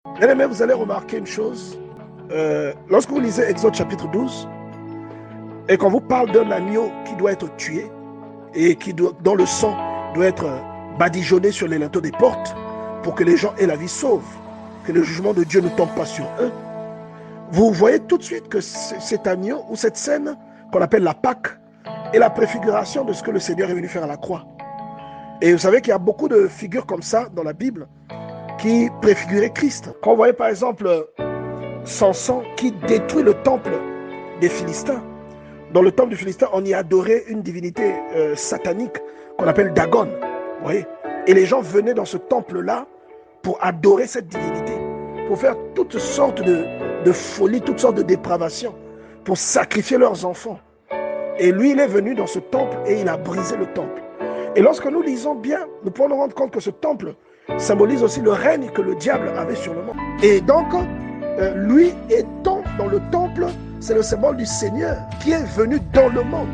Bien aimé, vous allez remarquer une chose. Lorsque vous lisez Exode chapitre 12, et qu'on vous parle d'un agneau qui doit être tué, et dont le sang doit être badigeonné sur les linteaux des portes, pour que les gens aient la vie sauve, que le jugement de Dieu ne tombe pas sur eux, vous voyez tout de suite que cet agneau, ou cette scène, qu'on appelle la Pâque, est la préfiguration de ce que le Seigneur est venu faire à la croix. Et vous savez qu'il y a beaucoup de figures comme ça dans la Bible, qui préfiguraient Christ. Quand vous voyez par exemple Samson qui détruit le temple des Philistins. Dans le temple des Philistins, on y adorait une divinité satanique qu'on appelle Dagon. Vous voyez? Et les gens venaient dans ce temple-là pour adorer cette divinité, pour faire toutes sortes de folies, toutes sortes de dépravations, pour sacrifier leurs enfants. Et lui, il est venu dans ce temple et il a brisé le temple. Et lorsque nous lisons bien, nous pouvons nous rendre compte que ce temple symbolise aussi le règne que le diable avait sur le monde. Et donc, lui étant dans le temple, c'est le symbole du Seigneur qui est venu dans le monde.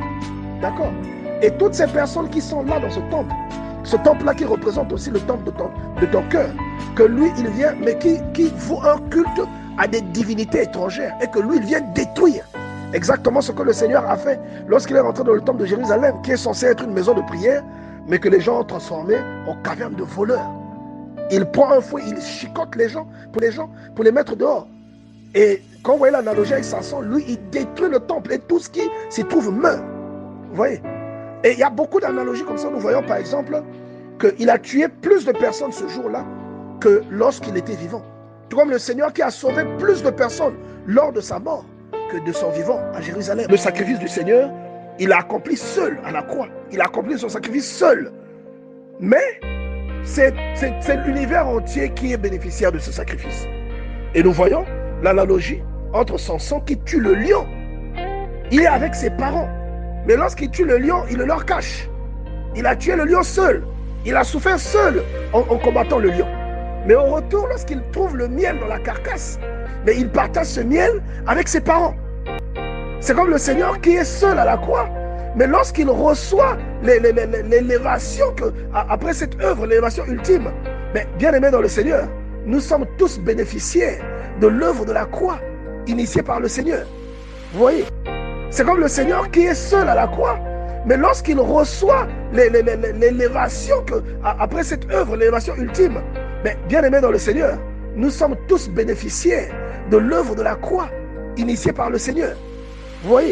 D'accord? Et toutes ces personnes qui sont là dans ce temple-là qui représente aussi le temple de ton cœur, que lui, il vient, mais qui voue un culte à des divinités étrangères, et que lui, il vient détruire. Exactement ce que le Seigneur a fait lorsqu'il est rentré dans le temple de Jérusalem, qui est censé être une maison de prière, mais que les gens ont transformé en caverne de voleurs. Il prend un fouet, il chicote les gens, pour les mettre dehors. Et quand vous voyez l'analogie avec Samson, lui, il détruit le temple et tout ce qui s'y trouve meurt. Vous voyez? Et il y a beaucoup d'analogies comme ça. Nous voyons par exemple qu'il a tué plus de personnes ce jour-là que lorsqu'il était vivant. Tout comme le Seigneur qui a sauvé plus de personnes lors de sa mort que de son vivant à Jérusalem. Le sacrifice du Seigneur, il l'a accompli seul à la croix. Il a accompli son sacrifice seul. Mais c'est l'univers entier qui est bénéficiaire de ce sacrifice. Et nous voyons l'analogie entre Samson qui tue le lion. Il est avec ses parents. Mais lorsqu'il tue le lion, il le leur cache. Il a tué le lion seul. Il a souffert seul en combattant le lion. Mais au retour, lorsqu'il trouve le miel dans la carcasse, mais il partage ce miel avec ses parents. C'est comme le Seigneur qui est seul à la croix. Mais lorsqu'il reçoit l'élévation, après cette œuvre, l'élévation ultime, mais bien aimé dans le Seigneur, nous sommes tous bénéficiaires de l'œuvre de la croix initiée par le Seigneur. Vous voyez? C'est comme le Seigneur qui est seul à la croix, mais lorsqu'il reçoit l'élévation, après cette œuvre, l'élévation ultime, mais bien aimé dans le Seigneur, nous sommes tous bénéficiaires de l'œuvre de la croix initiée par le Seigneur. Vous voyez?